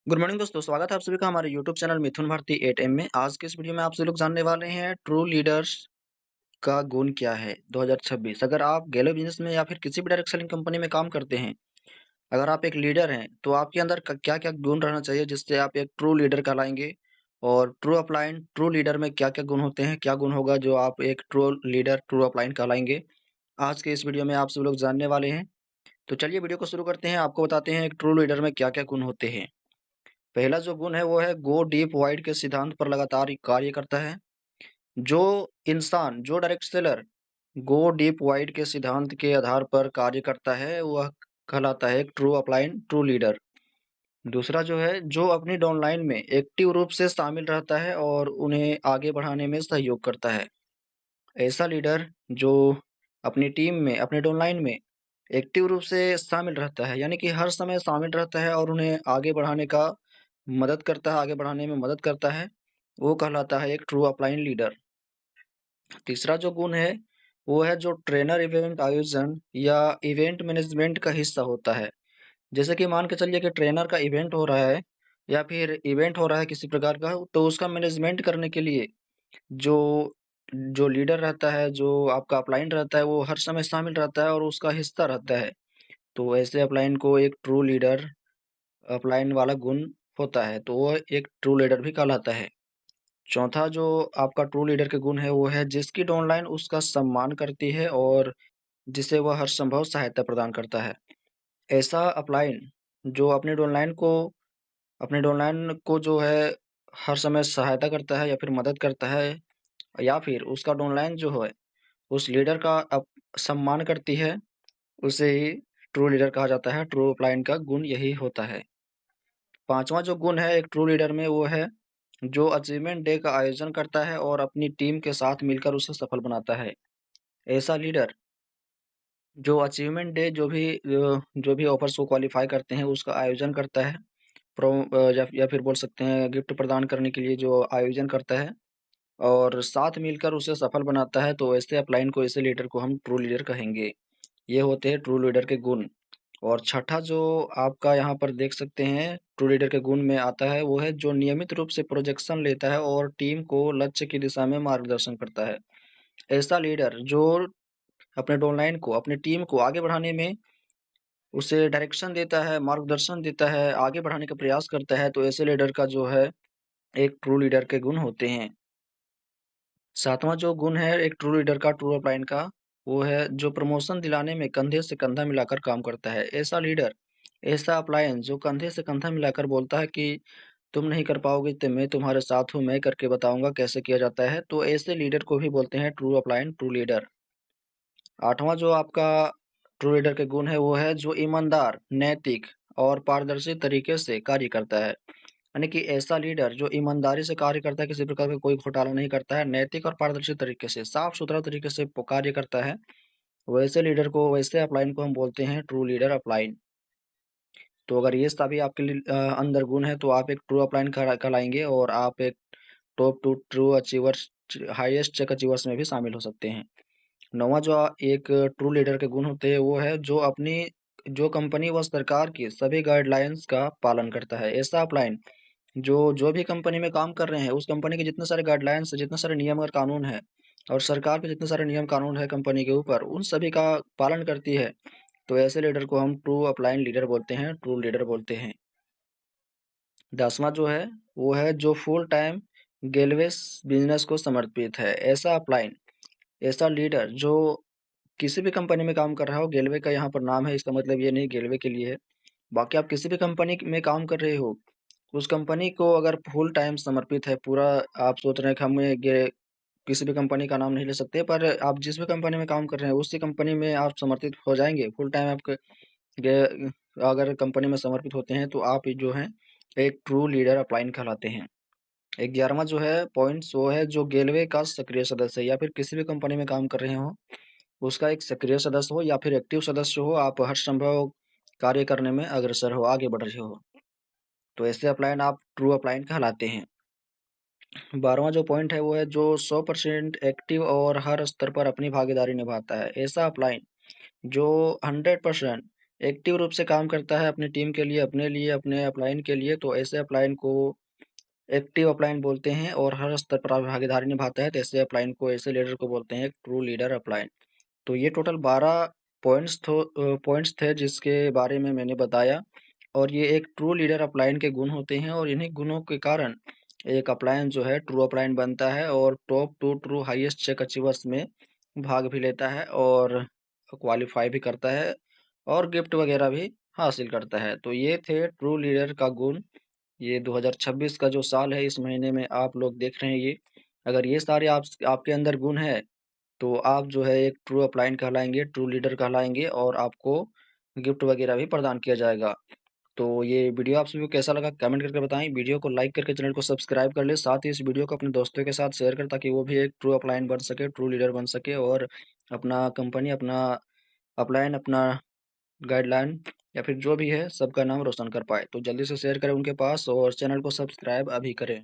Good morning दोस्तों, स्वागत है आप सभी का हमारे यूट्यूब चैनल मिथुन भारती 8M में। आज के इस वीडियो में आप सभी लोग जानने वाले हैं ट्रू लीडर्स का गुण क्या है 2026। अगर आप गैलो बिजनेस में या फिर किसी भी डायरेक्ट सेलिंग कंपनी में काम करते हैं, अगर आप एक लीडर हैं तो आपके अंदर क्या क्या गुण रहना चाहिए जिससे आप एक ट्रू लीडर कहलाएंगे। और ट्रू अपलाइन ट्रू लीडर में क्या क्या गुण होते हैं, क्या गुण होगा जो आप एक ट्रू लीडर ट्रू अपलाइन कहलाएंगे। आज के इस वीडियो में आप सभी लोग जानने वाले हैं। तो चलिए वीडियो को शुरू करते हैं। आपको बताते हैं एक ट्रू लीडर में क्या क्या गुण होते हैं। पहला जो गुण है वो है गो डीप वाइड के सिद्धांत पर लगातार कार्य करता है। जो इंसान, जो direct seller go deep wide के सिद्धांत के आधार पर कार्य करता है, वह कहलाता है एक ट्रू अपलाइन ट्रू लीडर। दूसरा जो है, जो अपनी डाउनलाइन में एक्टिव रूप से शामिल रहता है और उन्हें आगे बढ़ाने में सहयोग करता है। ऐसा लीडर जो अपनी टीम में, अपने डाउनलाइन में एक्टिव रूप से शामिल रहता है, यानी कि हर समय शामिल रहता है और उन्हें आगे बढ़ाने का मदद करता है, आगे बढ़ाने में मदद करता है, वो कहलाता है एक ट्रू अपलाइन लीडर। तीसरा जो गुण है, वो है जो ट्रेनर इवेंट आयोजन या इवेंट मैनेजमेंट का हिस्सा होता है। जैसे कि मान के चलिए कि ट्रेनर का इवेंट हो रहा है या फिर इवेंट हो रहा है किसी प्रकार का, तो उसका मैनेजमेंट करने के लिए जो जो लीडर रहता है, जो आपका अपलाइन रहता है, वो हर समय शामिल रहता है और उसका हिस्सा रहता है। तो ऐसे अपलाइन को एक ट्रू लीडर अपलाइन वाला गुण होता है, तो वो एक ट्रू लीडर भी कहलाता है। चौथा जो आपका ट्रू लीडर के गुण है वो है जिसकी डाउनलाइन उसका सम्मान करती है और जिसे वह हर संभव सहायता प्रदान करता है। ऐसा अपलाइन जो अपने डाउनलाइन को जो है हर समय सहायता करता है या फिर मदद करता है, या फिर उसका डाउनलाइन जो है उस लीडर का सम्मान करती है, उसे ही ट्रू लीडर कहा जाता है। ट्रू अपलाइन का गुण यही होता है। पांचवा जो गुण है एक ट्रू लीडर में वो है जो अचीवमेंट डे का आयोजन करता है और अपनी टीम के साथ मिलकर उसे सफल बनाता है। ऐसा लीडर जो अचीवमेंट डे जो भी ऑफर्स को क्वालिफाई करते हैं उसका आयोजन करता है, या फिर बोल सकते हैं गिफ्ट प्रदान करने के लिए जो आयोजन करता है और साथ मिलकर उसे सफल बनाता है, तो ऐसे अपलाइन को, ऐसे लीडर को हम ट्रू लीडर कहेंगे। ये होते हैं ट्रू लीडर के गुण। और छठा जो आपका यहाँ पर देख सकते हैं ट्रू लीडर के गुण में आता है, वो है जो नियमित रूप से प्रोजेक्शन लेता है और टीम को लक्ष्य की दिशा में मार्गदर्शन करता है। ऐसा लीडर जो अपने डाउनलाइन को, अपनी टीम को आगे बढ़ाने में उसे डायरेक्शन देता है, मार्गदर्शन देता है, आगे बढ़ाने का प्रयास करता है, तो ऐसे लीडर का जो है एक ट्रू लीडर के गुण होते हैं। सातवां जो गुण है एक ट्रू लीडर का, ट्रू अपलाइन का, वो है जो प्रमोशन दिलाने में कंधे से कंधा मिलाकर काम करता है। ऐसा लीडर, ऐसा अपलायन जो कंधे से कंधा मिलाकर बोलता है कि तुम नहीं कर पाओगे तो मैं तुम्हारे साथ हूँ, मैं करके बताऊंगा कैसे किया जाता है, तो ऐसे लीडर को भी बोलते हैं ट्रू अपलायन ट्रू लीडर। आठवां जो आपका ट्रू लीडर के गुण है वो है जो ईमानदार, नैतिक और पारदर्शी तरीके से कार्य करता है। यानी कि ऐसा लीडर जो ईमानदारी से कार्य करता है, किसी प्रकार का कोई घोटाला नहीं करता है, नैतिक और पारदर्शी तरीके से, साफ सुथरा तरीके से कार्य करता है, वैसे लीडर को, वैसे अपलाइन को हम बोलते हैं ट्रू लीडर अपलाइन। तो अगर ये सभी आपके अंदर गुण है तो आप एक ट्रू अपलाइन कहलाएंगे और आप एक top two true achievers, highest check achievers में भी शामिल हो सकते हैं। नौवां जो एक ट्रू लीडर के गुण होते हैं वो है जो अपनी, जो कंपनी व सरकार की सभी गाइडलाइंस का पालन करता है। ऐसा अपलाइन जो जो भी कंपनी में काम कर रहे हैं, उस कंपनी के जितने सारे गाइडलाइंस, जितने सारे नियम और कानून है और सरकार के जितने सारे नियम कानून है कंपनी के ऊपर, उन सभी का पालन करती है, तो ऐसे लीडर को हम ट्रू अपलाइन लीडर बोलते हैं, ट्रू लीडर बोलते हैं। 10वां जो है वो है जो फुल टाइम गेलवेस बिजनेस को समर्पित है। ऐसा अपलाइन, ऐसा लीडर जो किसी भी कंपनी में काम कर रहा हो, गेलवे का यहाँ पर नाम है, इसका मतलब ये नहीं गेलवे के लिए है। बाकी आप किसी भी कंपनी में काम कर रहे हो, उस कंपनी को अगर फुल टाइम समर्पित है पूरा, आप सोच रहे हैं कि हमें किसी भी कंपनी का नाम नहीं ले सकते, पर आप जिस भी कंपनी में काम कर रहे हैं उसी कंपनी में आप समर्पित हो जाएंगे फुल टाइम, आपके अगर कंपनी में समर्पित होते हैं तो आप जो हैं एक ट्रू लीडर अपलाइन कहलाते हैं। 11वां जो है पॉइंट्स वो है जो गेलवे का सक्रिय सदस्य है, या फिर किसी भी कंपनी में काम कर रहे हो उसका एक सक्रिय सदस्य हो या फिर एक्टिव सदस्य हो, आप हर संभव कार्य करने में अग्रसर हो, आगे बढ़ रहे हो, तो ऐसे अपलाइन आप ट्रू अपलाइन कहलाते हैं। 12वां जो पॉइंट है वो है जो 100% एक्टिव और हर स्तर पर अपनी भागीदारी निभाता है। ऐसा अपलाइन जो 100% एक्टिव रूप से काम करता है अपनी टीम के लिए, अपने लिए, अपने अपलाइन के लिए, तो ऐसे अपलाइन को एक्टिव अपलाइन बोलते हैं और हर स्तर पर भागीदारी निभाता है, तो ऐसे अपलाइन को, ऐसे लीडर को बोलते हैं ट्रू लीडर अपलाइन। तो ये टोटल 12 पॉइंट्स थे जिसके बारे में मैंने बताया, और ये एक ट्रू लीडर अपलाइन के गुण होते हैं, और इन्हीं गुणों के कारण एक अपलाइन जो है ट्रू अपलाइन बनता है और top 2 true highest check achievers में भाग भी लेता है और क्वालिफाई भी करता है और गिफ्ट वगैरह भी हासिल करता है। तो ये थे ट्रू लीडर का गुण। ये 2026 का जो साल है, इस महीने में आप लोग देख रहे हैं ये, अगर ये सारे आपके अंदर गुण है, तो आप जो है एक ट्रू अपलाइन कहलाएंगे, ट्रू लीडर कहलाएंगे, और आपको गिफ्ट वगैरह भी प्रदान किया जाएगा। तो ये वीडियो आप सभी को कैसा लगा कमेंट करके बताएं। वीडियो को लाइक करके चैनल को सब्सक्राइब कर ले, साथ ही इस वीडियो को अपने दोस्तों के साथ शेयर कर, ताकि वो भी एक ट्रू अपलाइन बन सके, ट्रू लीडर बन सके, और अपना कंपनी, अपना अपलाइन, अपना गाइडलाइन या फिर जो भी है सबका नाम रोशन कर पाए। तो जल्दी से शेयर करें उनके पास और चैनल को सब्सक्राइब अभी करें।